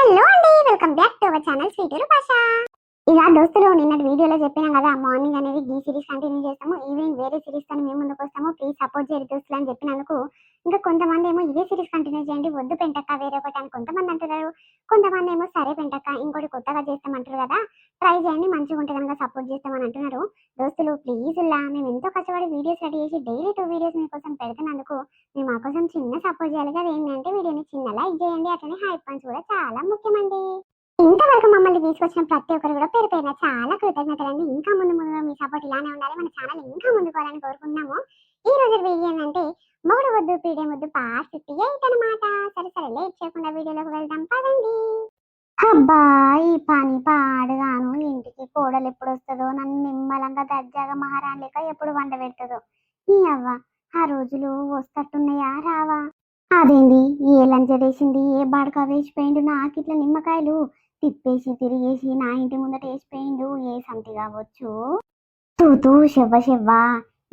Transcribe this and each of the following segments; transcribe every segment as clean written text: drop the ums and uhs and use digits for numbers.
Hello అండి, welcome back to our channel స్వీటూరు భాష. ఇక దోస్తులు నిన్నటి వీడియోలో చెప్పినాం కదా, మార్నింగ్ అనేది ఈ సిరీస్ కంటిన్యూ చేస్తాము, ఈవినింగ్ వేరే సిరీస్ తో మేము ముందుకు వస్తాము, ప్లీజ్ సపోర్ట్ చేయరు దోస్తులు అని చెప్పినందుకు ఇంకా కొంతమంది ఏమో ఇదే సిరీస్ కంటిన్యూ చేయండి, వద్దు పెంటక్క వేరే ఒకటి అని కొంతమంది అంటున్నారు. కొంతమంది ఏమో సరే పెంటక్క ఇంకోటి కొత్తగా చేస్తామంటారు కదా, ట్రై చేయండి మంచిగా ఉంటే కనుక సపోర్ట్ చేస్తామని అంటున్నారు. దోస్తులు ప్లీజ్ ఇలా మేము ఎంతో కష్టపడి వీడియోస్ రెడీ చేసి డైలీ 2 వీడియోస్ మీకోసం పెడుతున్నందుకు మీరు మా కోసం చిన్న సపోర్ట్ చేయాలి కదా. ఏంటంటే వీడియోని చిన్న లైక్ చేయండి, అట్లనే హై పాయింట్స్ కూడా చాలా ముఖ్యమండి. ఇంతవరకు మమ్మల్ని తీసుకొచ్చిన ప్రతి ఒక్కరు కూడా పేరు పేరున చాలా కృతజ్ఞతలండి. ఇంకా ముందు ముందు మీ సపోర్ట్ ఇలానే ఉండాలి, మన ఛానల్ ఇంకా ముందుకోవాలని కోరుకుంటున్నాము. ఈ రోజు వీడియో ఏంటంటే మొగుడు వద్దు పీడే ముద్దు పార్ట్ 58 అనమాట. సరే సరే లేట్ చేయకుండా వీడియోలోకి వెళ్దాం పదండి. అబ్బా, ఈ పని పాడుగాను, ఇంటికి కోడలు ఎప్పుడు వస్తుందో, నన్ను నిమ్మలంగా దర్జాగా మహారాణి లెక్క ఎప్పుడు వండ పెడుతుందో. ఈ అవ్వ ఆ రోజులు వస్తట్టున్నాయా రావా? అదేంది ఏ లంచదేసింది, ఏ బాడక వేసిపోయిండు, నాకు ఇట్లా నిమ్మకాయలు తిప్పేసి తిరిగేసి నా ఇంటి ముందట వేసిపోయిండు, ఏ సంతి కావచ్చు. తూతూ శవ్వ శవ్వ,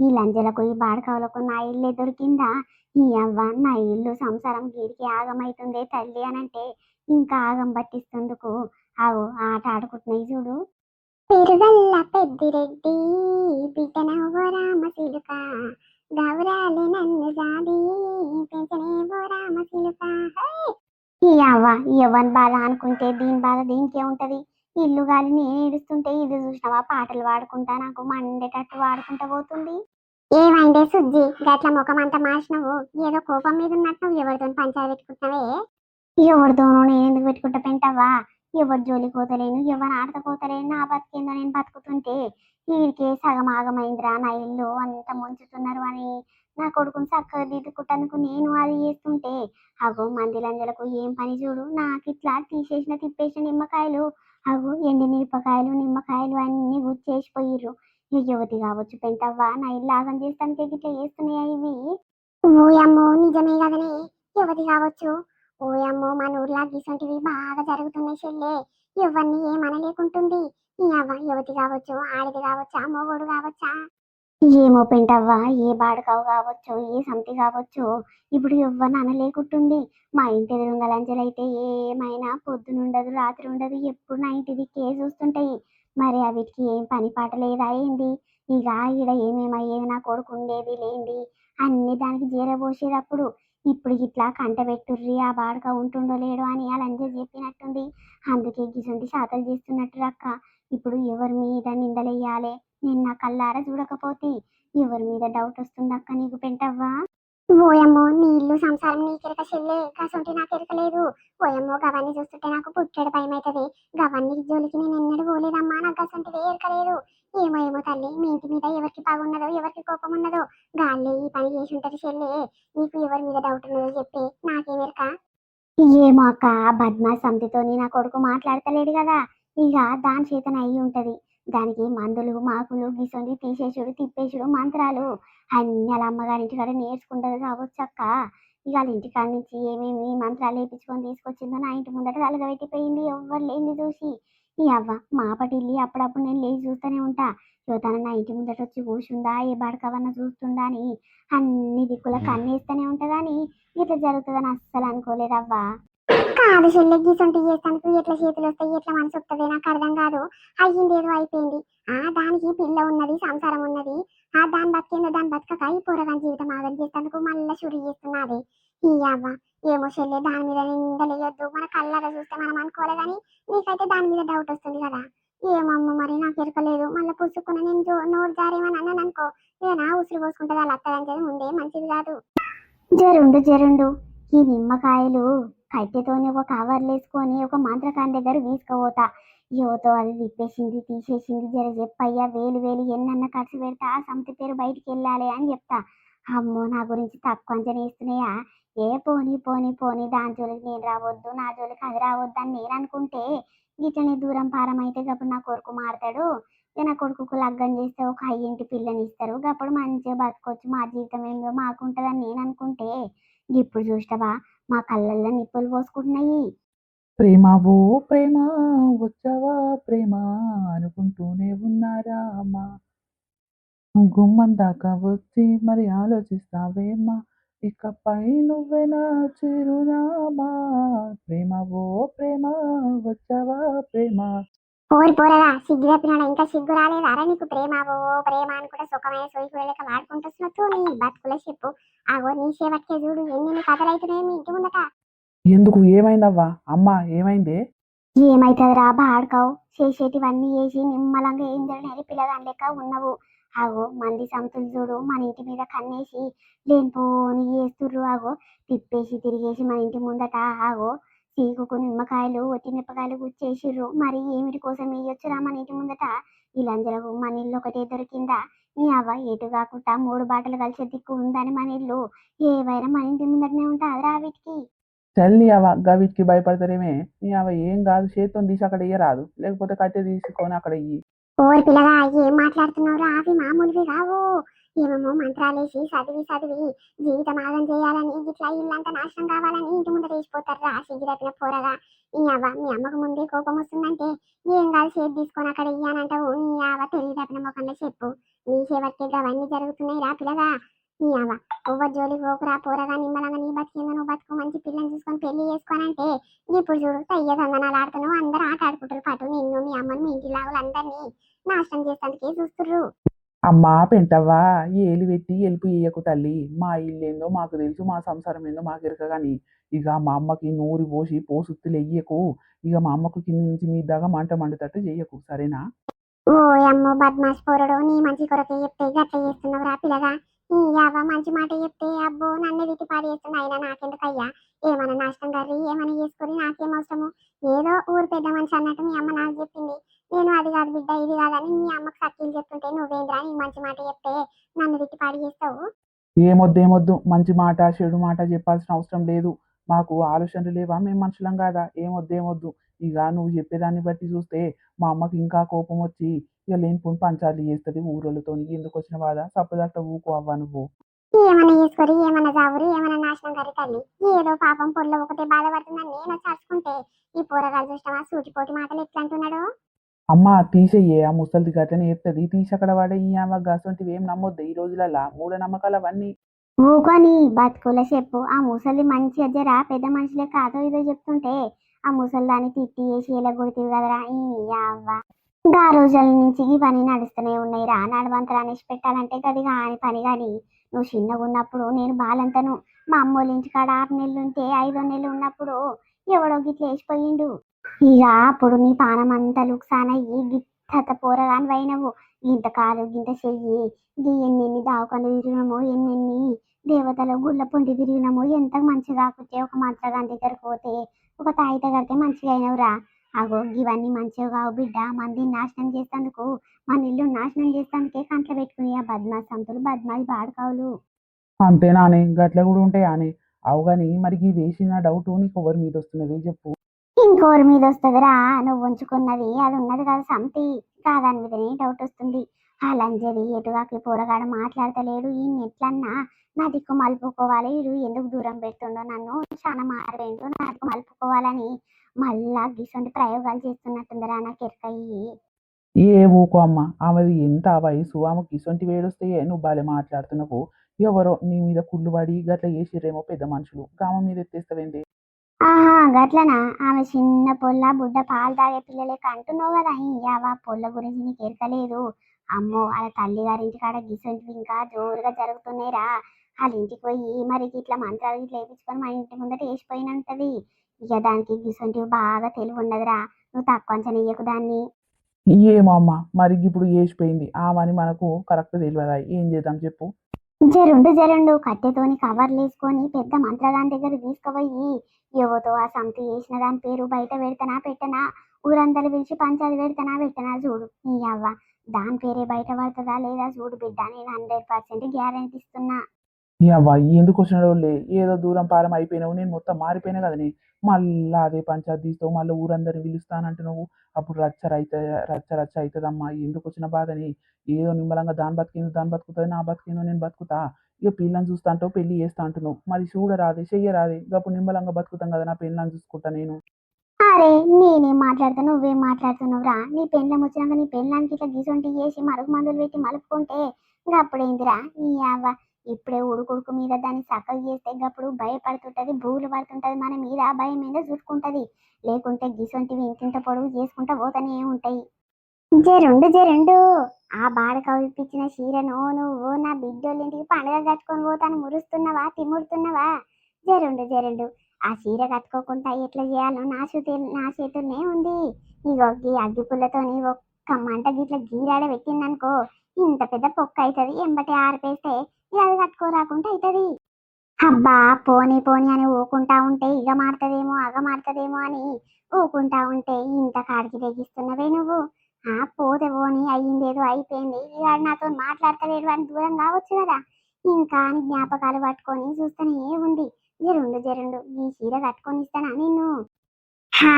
ఈ లంజలకు ఈ బాడకావులకు నా ఇల్లే దొరికిందా? ఈ అవ్వ నా ఇల్లు సంసారం గీడికి ఆగమైతుందే తల్లి అనంటే ఇంకా ఆగం పట్టిస్తుందుకు ఆవు ఆట ఆడుకుంటున్నాయి చూడు. పెరుగల్ల పెద్దిరెడ్డి బిడ్డనవ్వ రామ సిలుక, గౌరాలి నన్ను జాది పెంచనేవో రామ సిలుక. ఈ అవ్వ ఎవరి బాధ అనుకుంటే దీని బాధ దీనికే ఉంటది. ఇల్లు గాలి నేను ఏడుస్తుంటే ఇది చూసినావా పాటలు పాడుకుంటా నాకు మండేటట్టు వాడుకుంటా పోతుంది. ఏమైందే సుజ్జి గట్ల ముఖం అంతా మార్చినవు, ఏదో కోపం మీద ఉన్నట్టు ఎవరితో పంచాయతీ పెట్టుకుంటున్నావే? ఎవరితోనో నేను ఎందుకు పెట్టుకుంటా పెంటవ్వా, ఎవరి జోలికి పోతలేను, ఎవరు ఆడత పోతలేను, నా బతికేందో నేను బతుకుతుంటే వీడికే సగం ఆగమైందిరా, నా ఇల్లు అంత ముంచుతున్నారు అని నా కొడుకుని చక్కగా దిద్దుకుంటందుకు నేను అది చేస్తుంటే అగో మంది లంజలకు ఏం పని చూడు, నాకు ఇట్లా తీసేసిన తిప్పేసిన నిమ్మకాయలు అగో ఎండి మిరపకాయలు నిమ్మకాయలు అన్ని గుచ్చేసిపోయిర్రు. యువతి కావచ్చు పెంటవ్వా, నా ఇల్లు ఆగం చేస్తానికి ఇట్లా చేస్తున్నాయా ఇవి? ఓయమ్మో నిజమే కదనే, యువతి కావచ్చు. ఓయమ్మో మన ఊర్లా గీసంటివి బాగా జరుగుతున్నాయి చెల్లే, ఎవరిని ఏమనలేకుంటుంది. ఈ అవ్వ యువతి కావచ్చు, ఆడిది కావచ్చా, మొగోడు కావచ్చా, ఏమో పెంటవ్వా, ఏ బాడకావు కావచ్చు, ఏ సంతి కావచ్చు, ఇప్పుడు ఎవ్వరిని అనలేకుంటుంది. మా ఇంటి ఎదురుంగ లంచలైతే ఏమైనా పొద్దునుండదు రాత్రి ఉండదు, ఎప్పుడు నా ఇంటి దిక్కే చూస్తుంటాయి. మరి వీటికి ఏం పని పాట లేదా ఏంది? ఇక ఈడ ఏమేమయ్యేది, నా కొడుకు ఉండేది లేండి అన్ని దానికి జీరబోసేటప్పుడు ఇప్పుడు ఇట్లా కంట పెట్టుర్రి, ఆ బాడక ఉంటుండో లేడో అని అలా చెప్పినట్టుంది. అందుకే గిసంటి శాతలు చేస్తున్నట్టు రక్క. ఇప్పుడు ఎవరి మీద నిందలెయ్యాలి, నేను నా కళ్ళారా చూడకపోతే ఎవరి మీద డౌట్ వస్తుంది అక్క నీకు పెంటవ్వా? ఓయమ్మో నీ ఇల్లు సంసారం నీకెరక చెల్లే, గసొంటి నాకు ఎరకలేదు. ఓయమ్మో గవన్నీ చూస్తుంటే నాకు పుట్టెడు భయం అవుతుంది. గవన్నీ జోలికి నేను ఎన్నడూ పోలేదమ్మా, నాకు గసొంటిది ఎరకలేదు. ఏమో ఏమో తల్లి, మీ ఇంటి మీద ఎవరికి బాగున్నదో ఎవరికి కోపం ఉన్నదో గాల్లే ఈ పని చేసి ఉంటారు చెల్లే. నీకు ఎవరి మీద డౌట్ ఉన్నదో చెప్పి నాకేమెరక? ఏమో అక్క, బద్మా సంతితోని నా కొడుకు మాట్లాడతలేడు కదా, ఇక దాని చేతన అయి ఉంటది. దానికి మందులు మాకులు గిసొండి తీసేసుడు తిప్పేసుడు మంత్రాలు అన్ని వాళ్ళ అమ్మగారింటి కాడ నేర్చుకుంటది కావచ్చు అక్క. ఇక వాళ్ళ ఇంటికాడ నుంచి ఏమేమి మంత్రాలు వేయించుకొని తీసుకొచ్చిందో నా ఇంటి ముందట తలగబెట్టిపోయింది ఎవ్వరు లేని చూసి. ఈ అవ్వ మాపటిల్లి అప్పుడప్పుడు నేను లేచి చూస్తూనే ఉంటా, యువతన నా ఇంటి ముందట వచ్చి కూర్చుందా, ఏ బడకవన్నా చూస్తుందా అని అన్ని దిక్కుల కన్నేస్తూనే ఉంటా గాని ఇట్లా జరుగుతుందని అస్సలు అనుకోలేదవ్వా. కాదు చెల్లె, గీసొంటి చేస్తానికి ఎట్లా చేతులు వస్తాయి, ఎట్లా మనసు వస్తుంది నాకు అర్థం కాదు. అయ్యింది ఏదో అయిపోయింది. దానికి పిల్ల ఉన్నది సంసారం ఉన్నది, దాని బతికేందో దాని బతకక ఈ పూరగాని జీవితం ఆగం చేసేందుకు మళ్ళీ షురు చేస్తున్నది. ఈ అవ్వ ఏమో చెల్లె, దాని మీద నిందలేయొద్దు, మన కళ్ళగా చూస్తే మనం అనుకోలే గాని నీకైతే దాని మీద డౌట్ వస్తుంది కదా. ఏమమ్మ మరి నాకు ఎరకలేదు, మళ్ళీ పుసుకున్న నేను నోరు జారేమని అన్నాను అనుకో, ఏనా ఉసురు పోసుకుంటుంది అలా అత్తదంటే ముందే మంచిది కాదు. జరుండు జరుండు, ఈ నిమ్మకాయలు కట్టెతోని ఒక కవర్లు వేసుకొని ఒక మంత్రకాని దగ్గర తీసుకుపోతా. యువతో అది తిప్పేసింది తీసేసింది జర చెప్పయ్యా, వేలు వేలు ఎన్నన్నా ఖర్చు పెడతా ఆ సంతి పేరు బయటికి వెళ్ళాలి అని చెప్తా. అమ్మో నా గురించి తక్కువ అంచనా వేస్తున్నాయా? ఏ పోనీ పోనీ పోనీ, దాని జోలికి నేను రావద్దు, నా జోలికి అది రావద్దు అని నేను అనుకుంటే గిట్లనే దూరం పారం అయితే అప్పుడు నా కొడుకు మారతాడు. ఇక నా కొడుకు లగ్గం చేస్తే ఒక అయ్యింటి పిల్లని ఇస్తారు, అప్పుడు మంచిగా బతకొచ్చు, మా జీవితం ఏందో మాకుంటుందని నేను అనుకుంటే ఇప్పుడు చూసినవా మా కళ్ళల్లో నిప్పులు పోసుకుంటున్నాయి. ప్రేమ ఓ ప్రేమ వచ్చావా ప్రేమ అనుకుంటూనే ఉన్నారా అమ్మా, గుమ్మం దాకా వచ్చి మరి ఆలోచిస్తావేమ్మా, ఇకపై నువ్వే నా చిరునామా, ప్రేమ ఓ ప్రేమ వచ్చావా ప్రేమ. ఓరి పోరగా సిగ్గు తప్పినాడా ఇంకా సిగ్గు రాలేదారా నీకు ప్రేమ ఓ ప్రేమ అని కూడా సుఖమైన సోయికు లేక వాడుకుంటున్నట్టు నీ బతుకుల చెప్పు ఆగో నీ సేవట్కే చూడు ఎన్ని కథలు అవుతున్నాయి మీ ఇంటి ముందట. ఎందుకు ఏమైందవ్వా అమ్మా ఏమైందే? ఏమైతుందిరా బాడుకావు చేసేటివన్నీ వేసి నిమ్మలంగా ఏం తెలియని పిల్లగాని లెక్క ఉన్నవు. ఆగో మంది సంతులు చూడు మన ఇంటి మీద కన్నేసి లేనిపోని వేస్తుర్రు. ఆగో తిప్పేసి తిరిగేసి మన ఇంటి ముందట ఆగో చీకుకు నిమ్మకాయలు ఒట్టి మిరపకాయలు గుచ్చేసిర్రు. మరి ఏమిటి కోసం వేయొచ్చురా మన ఇంటి ముందట? ఈ లంజలకు మన ఇల్లు ఒకటే దొరికిందా? నీ అవ్వ ఎటు కాకుండా మూడు బాటలు కలిసే దిక్కు ఉందని మన ఇల్లు ఏవైనా మన ఇంటి ముందటనే ఉంటాదిరా వీటికి. చల్లి అవ గవిటికి భయపడతారేమే, నీ అవ ఏం కాదు చేతితో తీసి అక్కడ ఇయ్యరాదు, లేకపోతే కట్టె తీసుకొని అక్కడ ఇయ్యి. ఓరి పిల్లగా ఏం మాట్లాడుతున్నావురా అవి మామూలువి కావు. ఏమేమో మంత్రాలేసి చదివి చదివి జీవితం ఆగం చేయాలని ఇట్లా ఇల్లంతా నాశనం కావాలని ఇంటి ముందర వేసిపోతారా సిగ్గురపిన పోరగా. ఈ అవ్వ మీ అమ్మకు ముందే కోపం వస్తుందంటే ఏం కాదు చేతి తీసుకొని అక్కడ ఇయ్యానంటావు. నీ అవ్వ తెలియదపిన ముఖంలో చెప్పు నీ సేవట్టే అవన్నీ జరుగుతున్నాయి రా పిల్లగా. నీ అవ్వ ఒవ్వరు జోలికి పోకురా పోరగా నిమ్మలంగా నీ బతికిందో నువ్వు బతుకు మంచి పిల్లని చూసుకొని పెళ్లి చేసుకోనంటే ఇప్పుడు చూడు తయ్య దందనాలు ఆడుతున్నావు అందరూ ఆట ఆడుకుంటారు పాటు నిన్ను మీ అమ్మని మీ ఇంటి లాగులు అందరినీ నాశనం చేసేందుకే చూస్తుర్రు. అమ్మా పెంటవ్వా ఏలి పెట్టి ఎలుపు ఇయ్యకు తల్లి, మా ఇల్లు ఏందో మాకు తెలుసు, మా సంసారం ఏందో మాకు ఎరక కానీ ఇక మా అమ్మకి నూరి పోసి పోసుత్తులు వెయ్యకు. ఇక మా అమ్మకు కింది నుంచి మీ దాకా మంట మండుతట్టు చెయ్యకు సరేనా? ఓ అమ్మో బద్మాష్ పోరడు నీ మంచి కొరకే చెప్తే గట్ల చేస్తున్నావు రా పిల్లగా. ఈ యావ మంచి మాట చెప్తే అబ్బో నన్ను తిట్టి పాడు చేస్తుంది. అయినా నాకెందుకయ్యా ఏమైనా నాశనం కర్రీ ఏమైనా చేసుకొని నాకేం అవసరము. ఏదో ఊరు పెద్ద మనిషి అన్నట్టు మీ అమ్మ నాకు చెప్పింది. నేను అది కాదు బిడ్డ ఇది కాదని మీ అమ్మకు సత్యం చెప్తుంటే నువ్వేంద్రా నీ మంచి మాట చెప్తే నన్ను తిట్టి పాడు చేస్తావు. ఏమొద్దు మంచి మాట చెడు మాట చెప్పాల్సిన అవసరం లేదు. మాకు ఆలోచనలు లేవా? మేము మనుషులం కాదా? ఏమొద్దు. ఇక నువ్వు చెప్పేదాన్ని బట్టి చూస్తే మా అమ్మకి ఇంకా కోపం వచ్చి ఇక లేనిపోని పంచాలు చేస్తుంది ఊరోళ్ళతో. ఎందుకు వచ్చిన బాధ సప్పదాకా ఊకో అవ్వ నువ్వు. ఏమన్నా చేసుకొని ఏమన్నా చావురు ఏమన్నా నాశనం కర్రీ తల్లి. ఏదో పాపం పొల్ల ఒకటే బాధపడుతుందని నేను చర్చుకుంటే ఈ పోరగాడు చూసినవా సూటిపోటి మాటలు ఎట్లా అంటున్నాడు. అమ్మ తీసేయే ఆ ముసలిది గట్లనే చెప్తుంది, తీసి అక్కడ వాడే. ఈ అమ్మ గసంటివి ఏం నమ్మొద్దు ఈ రోజులలో, మూఢనమ్మకాలు అవన్నీ. ఊకొని బతుకుల చెప్పు ఆ ముసలి మంచి జరా పెద్ద మనుషులే కాదో ఇదో చెప్తుంటే ఆ ముసలి దాన్ని తిట్టి వేసి ఎలా కొడుతుంది కదరా ఈ అవ్వ. ఇంకా ఆ రోజుల నుంచి ఇవన్నీ నడుస్తూనే ఉన్నాయి రా. నడవంతరా అనేసి పెట్టాలంటే గది కాని పని కానీ నువ్వు చిన్నగా ఉన్నప్పుడు నేను బాలంతను మా అమ్మోళ్ళ ఇంటికాడ 6 నెలలు ఉంటే 5వ నెలలు ఉన్నప్పుడు ఎవడో గిట్ల వేసిపోయిండు. ఇక అప్పుడు నీ పానం అంతా లుక్సానయ్యి గిత్త పోరగాని వైనవు. గింత కాలు గింత చెయ్యి ఎన్నెన్ని దావకాలు తిరిగినామో ఎన్నెన్ని దేవతల గుళ్ళ పొంటి తిరిగినామో ఎంత మంచిగా కాకపోతే ఒక మంత్రగాని దగ్గరకు పోతే ఒక తాయిత కడితే మంచిగా అయినవురా. అగో ఇవన్నీ మంచిగా కావు బిడ్డ. మందిని నాశనం చేసేందుకు మన ఇల్లు నాశనం చేసేందుకే కంట్లో పెట్టుకుని ఆ బద్మాస్ సంతులు బద్మాస్ బాడుకావులు. అంతేనానే గట్ల కూడా ఉంటాయి అని అవు కానీ మరి ఈ వేసిన డౌట్ నీకు ఎవరి మీద వస్తున్నది చెప్పు. ఇంకోరి మీద వస్తుందిరా. నువ్వు ఉంచుకున్నది అది ఉన్నది కదా సంతి కాదాని మీదనే డౌట్ వస్తుంది. ఆ లంజది ఎటుగాకి పోరగాడు మాట్లాడతలేడు ఈ ఎట్లన్నా నా దిక్కు మలుపుకోవాలి. వీడు ఎందుకు దూరం పెడుతుండో నన్ను చాలా మారేండు నా దిక్కు మలుపుకోవాలని మళ్ళా గిసొంటి ప్రయోగాలు చేస్తున్నట్టుందిరా నాకు ఎరకయ్యి. ఏ ఊకో అమ్మ, ఆమెది ఎంత వయసు, ఆమెకి ఇసొంటి వేడొస్తే నువ్వు బాలే మాట్లాడుతున్నావు. ఎవరో నీ మీద కుళ్ళు పడి గట్ల చేసిర్రేమో పెద్ద మనుషులు, గామ మీద ఎత్తేస్తావేంది? ఆహా గట్లనా? ఆమె చిన్న పొల్ల బుడ్డ పాలు తాగే పిల్లలే అంటున్నావు కదా అయ్యావా పొల్ల గురించి నీకు ఎరకలేదు. అమ్మో వాళ్ళ తల్లి గారింటి కాడ గిసొంటివి ఇంకా జోరుగా జరుగుతున్నాయిరా. వాళ్ళ ఇంటికి పోయి మరి ఇట్లా మంత్రాలు ఇట్లా వేపించుకొని మా ఇంటి ముందట వేసిపోయినంటది. ఇక దానికి గిసొంటివి బాగా తెలివి ఉండదురా. నువ్వు తక్కువ అంచనా వేయకు దాన్ని. ఏమో అమ్మ మరి ఇప్పుడు వేసిపోయింది ఆమెని మనకు కరెక్ట్ తెలియదా, ఏం చేద్దాం చెప్పు. జరుండు కట్టెతోని కవర్లు వేసుకొని పెద్ద మంత్రగాని దగ్గర తీసుకుపోయి ఎవతో ఆ సంతి వేసిన దాని పేరు బయట పెడతానా పెట్టనా ఊరందరూ పిలిచి పంచాలు పెట్టనా చూడు నీ అవ్వ. దాని పేరే బయట పడుతుందా లేదా చూడు బిడ్డ. నేను 100% గ్యారెంటీ ఇస్తున్నా. ఈ అవ్వ ఎందుకు వచ్చినోళ్ళే, ఏదో దూరం పారం అయిపోయినావు, నేను మొత్తం మారిపోయినా కదనే. మళ్ళా అదే పంచాయతీ తీస్తావు, మళ్ళీ ఊరందరిని పిలుస్తానంటే నువ్వు అప్పుడు రచ్చ అవుతుందమ్మా. ఎందుకు వచ్చిన బాధని. ఏదో నిమ్మలంగా దాని బతుకుతుంది నా బతికేందో నేను బతుకుతా. ఇక పిల్లని చూస్తా అంటావు పెళ్లి చేస్తా అంటున్నావు, మరి చూడరాదే చెయ్యరాదే. అప్పుడు నిమ్మలంగా బతుకుతాం కదా, నా పిల్లని చూసుకుంటా నేను. అరే నేనేం మాట్లాడుతా నువ్వేం మాట్లాడుతున్నావురా. నీ పెళ్ళం వచ్చినాక నీ పెళ్ళానికి ఇట్లా గీసొంటి చేసి మరుగు మందులు పెట్టి మలుపుకుంటే ఇంకా అప్పుడేందిరా ఈ అవ్వ. ఇప్పుడే ఉడుకుడుకు మీద దాన్ని చక్కగా చేస్తే గప్పుడు భయపడుతుంటది, బూలు పడుతుంటది, మన మీద భయం మీద చూసుకుంటది. లేకుంటే గిసొంటివి ఇంతింత పొడుగు చేసుకుంటా పోతూనే ఉంటాయి. జరుండు జరుండు, ఆ బాడక ఇప్పించిన చీరను నువ్వు నా బిడ్డోళ్ళింటికి పండగ కట్టుకొని పోతాను మురుస్తున్నావా తిమ్ముడుతున్నావా? జరుండు జరుండు, ఆ చీర కట్టుకోకుండా ఎట్లా చేయాలో నా చేతుల్నే ఉంది. ఇగో ఈ అగ్గి పుల్లతోని ఒక్క మంట గిట్ల గీరాడ పెట్టిందనుకో, ఇంత పెద్ద పొక్క అవుతుంది. ఎంబటి ఆరిపేస్తే ఇక అది కట్టుకోరాకుండా అవుతుంది. అబ్బా, పోనీ పోనీ అని ఊకుంటా ఉంటే ఇగ మారుతుందేమో అగ మారుతుందేమో అని ఊకుంటా ఉంటే ఇంత కాడికి తెగిస్తున్నవే నువ్వు. పోతే పోనీ, అయ్యిందేదో అయిపోయింది, ఇక నాతో మాట్లాడతలేడు అని దూరం కావచ్చు కదా. ఇంకా అని జ్ఞాపకాలు పట్టుకొని చూస్తూనే ఉంది. జరుండు జరుండు, ఈ చీర కట్టుకొని ఇస్తానా నిన్ను? హా,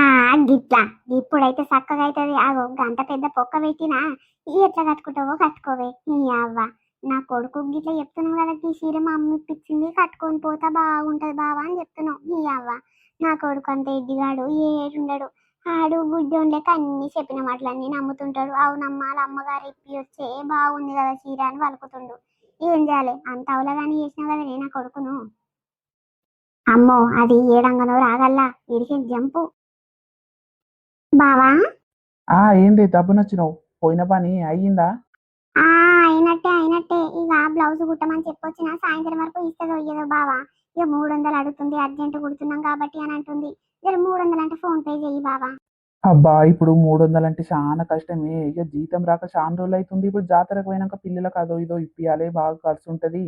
గిట్లా ఇప్పుడైతే చక్కగా అవుతుంది. ఆగో గంట పెద్ద పొక్క పెట్టినా ఎట్లా కట్టుకుంటావో కట్టుకోవే. నీ అవ్వ, నా కొడుకు గిట్లా చెప్తున్నావు కదా, ఈ చీర మా అమ్మ ఇప్పించింది కట్టుకొని పోతా బాగుంటది బావా అని చెప్తున్నావు. నీ అవ్వ, నా కొడుకు అంత ఎడ్డిగాడు ఏడుండడు. ఆడు గుడ్డోన్ లెక్క అన్ని చెప్పిన మాటలన్నీ నమ్ముతుంటాడు. అవునమ్మా, వాళ్ళ అమ్మగారు ఇప్పి వచ్చే బాగుంది కదా చీర అని పలుకుతుండు. ఏం చేయాలి, అంత అవలగాని చేసినా కదా నా కొడుకును. అమ్మో, అది ఏడంగనో రాగల్లా ఇడికి జంపు. బావా, ఏంది దబ్బునొచ్చినావు? పోయిన పని అయ్యిందా? ఆ అయినట్టే అయినట్టే. ఇక బ్లౌజ్ కుట్టమని చెప్పొచ్చిన, సాయంత్రం వరకు ఇస్తుందో ఇయ్యదో బావా. ఇక 300 అడుగుతుంది, అర్జెంట్ కుడుతున్నాం కాబట్టి అని అంటుంది. జర 300 అంటే ఫోన్ పే చెయ్యి బావా. అబ్బా, ఇప్పుడు 300 అంటే చాలా కష్టమే. ఇక జీతం రాక చాలా రోజులు అవుతుంది. ఇప్పుడు జాతరకు పోయినాక పిల్లలకు అదో ఇదో ఇప్పియాలి, బాగా ఖర్చు ఉంటుంది.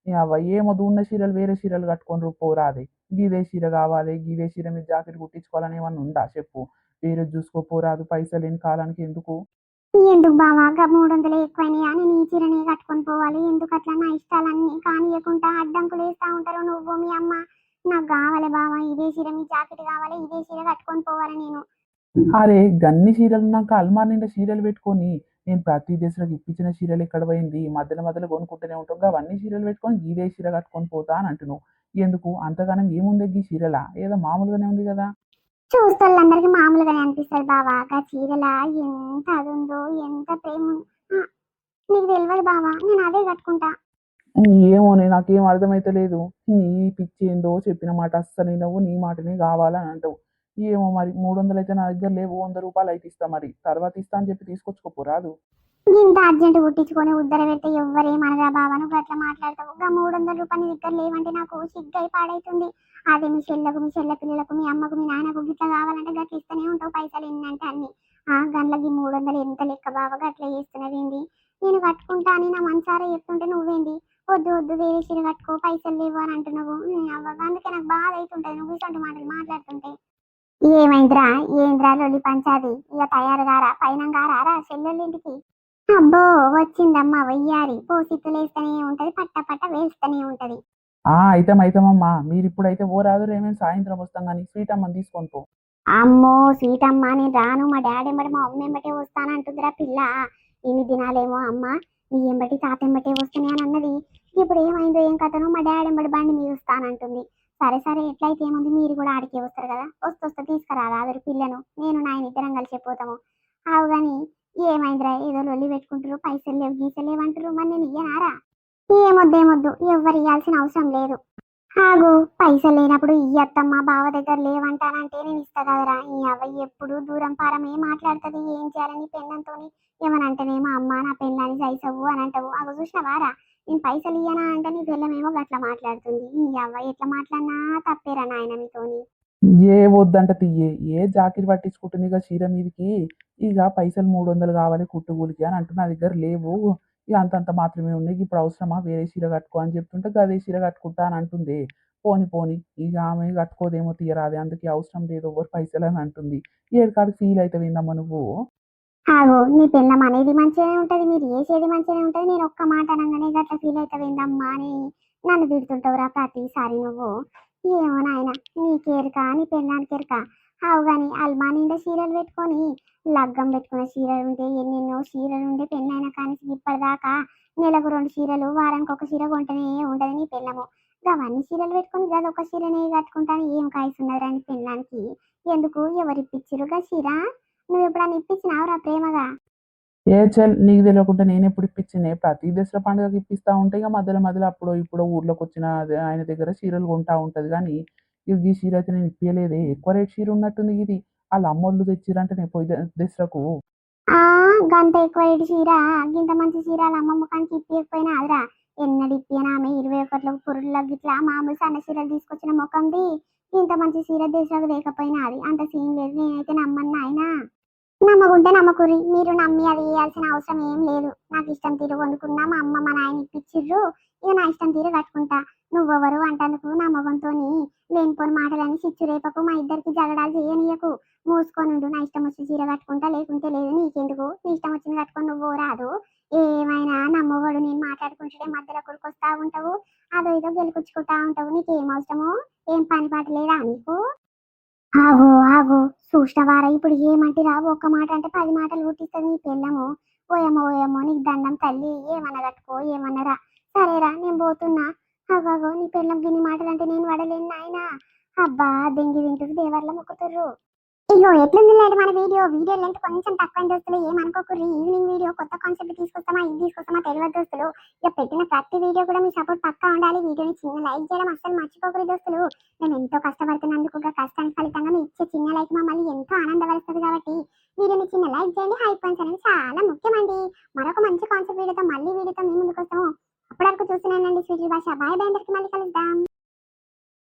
అవ్వ ఏమో ఉన్న చీరలు వేరే చీరలు కట్టుకొని పోరాదే. గీదే చీర కావాలి, గీదే చీర మీద జాకెట్ కుట్టించుకోవాలని ఏమన్నా ఉందా చెప్పు? వేరే చూసుకోపోరాదు, పైసలు లేని కాలానికి ఎందుకు? ఎందుకు బావా, 300 ఎక్కువైనాయి అని నీ చీరనే కట్టుకొని పోవాలి? ఎందుకు అట్లా? నా ఇష్టాలన్నీ కానియకుండా అడ్డంకులు వేస్తా ఉంటారు నువ్వు మీ అమ్మ. నాకు కావాలి బావా, ఇదే చీర మీ జాకెట్ కావాలి, ఇదే చీర కట్టుకొని పోవాలి నేను. అరే, గన్ని చీరలు ఉన్నాక అల్మార్ నిండా చీరలు పెట్టుకొని నేను ప్రతి దసరాకి ఇప్పించిన చీరలు ఎక్కడ పోయింది? మధ్యలో మధ్యలో కొనుక్కుంటూనే ఉంటాం. అవన్నీ చీరలు పెట్టుకొని గీదే చీర కట్టుకొని పోతా అని అంటున్నావు. ఎందుకు అంతగానం ఏముంది ఈ చీరలా? ఏదో మామూలుగానే ఉంది కదా. చూస్తోళ్ళందరికీ మామూలుగానే అనిపిస్తుంది బావా. ఆ చీరల ఎంత అది ఉందో, ఎంత ప్రేమ నీకు తెలియదు బావా, నేను అదే కట్టుకుంటా. ఏమోనే, నాకేం అర్థమైతలేదు. నీ పిచ్చి ఏందో చెప్పిన మాట అస్సలు నువ్వు నీ మాటనే కావాలని అంటావు. ఏమో మరి, 300 అయితే నా దగ్గర లేవు, ₹100 అయితే ఇస్తా. మరి తర్వాత ఇస్తా అని చెప్పి తీసుకొచ్చుకోపోరాదు. ఇంత అర్జెంట్ కుట్టించుకొని ఉద్దర పెడితే ఎవ్వరేమనరా బావా, నువ్వు అట్లా మాట్లాడతావు. ఇంకా 300 నీ దగ్గర లేవంటే నాకు సిగ్గై పాడైతుంది. అదే మీ చెల్లకు, మీ చెల్లె పిల్లలకు, మీ అమ్మకు, మీ నాన్నకు గిట్లా కావాలంటే గట్ల ఇస్తూనే ఉంటావు పైసలు ఎన్నంటే అన్ని. గండ్లకి 300 ఎంత లెక్క బావా, గట్ల చేస్తున్నవేంది? నేను కట్టుకుంటా అని నా మనసారా చెప్తుంటే నువ్వేంది వద్దు వద్దు వేరే చీర కట్టుకో పైసలు లేవు అని అంటున్నావు. అవ్వగా అందుకే నాకు బాధ అవుతుంటది నువ్వు ఇటువంటి మాటలు మాట్లాడుతుంటే. ఏమైందిరా, ఏంద్రా లొల్లి పంచాది? ఇక తయారు గారా, పైన గారా చెల్లెళ్ళింటికి? అబ్బో, వచ్చిందమ్మా వయ్యారి, పోసిత్తులేస్తూనే ఉంటది, పట్ట పట్ట వేస్తూనే ఉంటది. అయితమమ్మా, మీరు ఇప్పుడైతే ఓ రాదు, రేమేమి సాయంత్రం వస్తాం కానీ స్వీట్ అమ్మని తీసుకొని పో. అమ్మో సీతమ్మ, నేను రాను, మా డాడీ ఎంబటి మా అమ్మ ఎంబటే వస్తానంటుందిరా పిల్ల. ఇన్ని దినాలేమో అమ్మ నీ ఎంబటి తాత ఎంబటే వస్తానే అని అన్నది. ఇప్పుడు ఏమైందో ఏం కథనో, మా డాడీ ఎంబటి బండి మీద వస్తానంటుంది. సరే సరే, ఎట్లయితే ఏముంది, మీరు కూడా ఆడికే వస్తారు కదా, వస్తొస్తే తీసుకురాదా అదరు పిల్లను, నేను నాయన ఇద్దరం కలిసిపోతాము. అవు గాని ఏమైందిరా, ఏదో లొల్లి పెట్టుకుంటారు, పైసలు లేవు గీసలు లేవంటారు, మరి నేను ఇయ్యనారా? ఏమొద్దు ఎవ్వరు ఇయ్యాల్సిన అవసరం లేదు. ఆగు, పైసలు లేనప్పుడు ఇయ్యత్తమ్మ బావ దగ్గర లేవంటానంటే నేను ఇస్తా కదరా. ఈ అవ్వ ఎప్పుడు దూరం పారమే మాట్లాడుతుంది. ఏం చేయాలని పెళ్ళంతో ఏమనంటేనేమో అమ్మ నా పెళ్ళాన్ని సైసవు అని అంటావు. అవి చూసినవారా, నేను పైసలు ఇయ్యనా అంటే నీ పిల్లమేమో గట్లా మాట్లాడుతుంది. ఈ అవ్వ ఎట్లా మాట్లాడినా తప్పేరా నాయన మీతోని. ఏ వద్దంట తీయే, ఏ జాకెట్ పట్టించుకుంటుంది ఇక చీర మీదకి. ఇక పైసలు 300 కావాలి కుట్టుకూలికి అని అంటూ నా దగ్గర లేవు. ఇక అంతంత మాత్రమే ఉన్నాయి. ఇప్పుడు అవసరమా వేరే చీర కట్టుకో అని చెప్తుంటే గదే చీర కట్టుకుంటా అని అంటుంది. పోని పోని, ఇక ఆమె కట్టుకోదేమో తీయరాదే, అందుకే అవసరం లేదు ఎవరు పైసలు అని అంటుంది. ఏడుకాడికి ఫీల్ అవుతావేందమ్మా నువ్వు? ఆగో, నీ పెళ్ళం అనేది మంచిగానే ఉంటది, మీరు చేసేది మంచిగానే ఉంటది, నేను ఒక్క మాట అనగానే గట్ల ఫీల్ అవుతావేందమ్మా అని నన్ను తిడుతుంటావురా ప్రతిసారి నువ్వు. ఏమో నాయన, నీకేరుక నీ పెళ్ళానికి ఎరుక. అవు గాని అల్మా నిండా చీరలు పెట్టుకొని, లగ్గం పెట్టుకున్న చీరలు ఉంటే ఎన్నెన్నో చీరలు ఉండే, పెళ్ళైన కానీ ఇప్పటిదాకా నెలకు 2 చీరలు, వారానికి ఒక చీర కొంటనే ఉండదు నీ పెళ్ళము. అవన్నీ చీరలు పెట్టుకొని గదొక చీరనే కట్టుకుంటాను, ఏం కాయసున్నదిరా నీ పెళ్ళానికి? ఎందుకు ఎవరిప్పించిరుగా చీర? నువ్వు ఎప్పుడన్నా ఇప్పించినావురా ప్రేమగా? ఏ చల్ నీకు తెలియకుండా నేను ఎప్పుడు ఇప్పించినే ప్రతి దసరా పండుగకి ఇప్పిస్తా ఉంటే ఇక మధ్యలో మధ్యలో అప్పుడో ఇప్పుడో ఊర్లోకి వచ్చిన ఆయన దగ్గర చీరలు కొంటా ఉంటది కానీ ఇక ఈ చీర అయితే నేను ఇప్పియలేదే ఎక్కువ రేట్ చీర ఉన్నట్టుంది ఇది వాళ్ళ అమ్మోళ్ళు తెచ్చిరంటే నేను పోయి దసరాకు ఆ గంత ఎక్కువ రేటు చీర గింత మంచి చీర వాళ్ళ అమ్మ ముఖానికి ఇప్పియకపోయినా అదిరా ఎన్నడు ఇప్పియనా ఆమె 21 పురుళ్ళకి గిట్లా మామూలు సన్న చీరలు తీసుకొచ్చిన ముఖంది ఇంత మంచి చీర దేశాలకు లేకపోయినా అది అంత సీన్ లేదు నేనైతే నమ్మన్నా అయినా నమ్మకుంటే నమ్మకురి మీరు నమ్మి అది వేయాల్సిన అవసరం ఏం లేదు నాకు ఇష్టం తీరు కొనుక్కున్నా మా అమ్మ మా నాయన ఇప్పించిర్రు ఇక నా ఇష్టం తీరు కట్టుకుంటా నువ్వెవరు అంటందుకు నా మొగంతోని లేనిపోని మాటలని చిచ్చు రేపకు మా ఇద్దరికి జగడాలు చేయనీయకు మూసుకొనుండు నా ఇష్టం వచ్చి చీర కట్టుకుంటా లేకుంటే లేదు నీకెందుకు నీ ఇష్టం వచ్చింది కట్టుకొని నువ్వు రాదు ఏమైనా నమ్మవాడు నేను మాట్లాడుకుంటే మధ్యలో కొడుకొస్తా ఉంటావు అదో ఇదో గెలుపుచ్చుకుంటా ఉంటావు నీకేం అవసరమో ఏం పని పాట లేదా నీకు ఆగో ఆగో చూసినవారా ఇప్పుడు ఏమంటిరా ఒక్క మాట అంటే 10 మాటలు పుట్టిస్తుంది నీ పెళ్ళము ఓయమ్మో ఓయమ్మో నీకు దండం తల్లి ఏమన్నా కట్టుకో ఏమన్నారా సరేరా నేను పోతున్నా అగో నీ పెళ్ళం గిన్ని మాటలు అంటే నేను వడలేను నాయనా అబ్బా దెంగి వింటురు దేవర్ల మొక్కుతుర్రు ఇగో ఎట్లుంది లేదు మన వీడియో లెంత్ కొంచెం తక్కువ దోస్తులు ఏమనుకోకుర్రి ఈవినింగ్ వీడియో కొత్త కాన్సెప్ట్ తీసుకొస్తామా ఇది తీసుకొస్తామా తెలియదు దోస్తులు ఇక పెట్టిన ప్రతి వీడియో కూడా మీ సపోర్ట్ పక్కా ఉండాలి వీడియోని చిన్న లైక్ చేయడం అస్సలు మర్చిపోకూడదు దోస్తులు మేము ఎంతో కష్టపడుతున్నందుకు ఒక కష్టానికి ఫలితంగా మీ ఇచ్చే చిన్న లైక్ మమ్మల్ని ఎంతో ఆనందపరుస్తుంది కాబట్టి వీడియోని చిన్న లైక్ చేయండి హై పాయింట్స్ అనేది చాలా ముఖ్యమండి మరొక మంచి కాన్సెప్ట్ వీడియోతో మళ్ళీ వీడియోతో మీ ముందుకు వస్తాము అప్పటి వరకు చూస్తున్నానండి స్వీటీ భాష బాయ్ బాయ్ అందరికి మళ్ళీ కలుద్దాం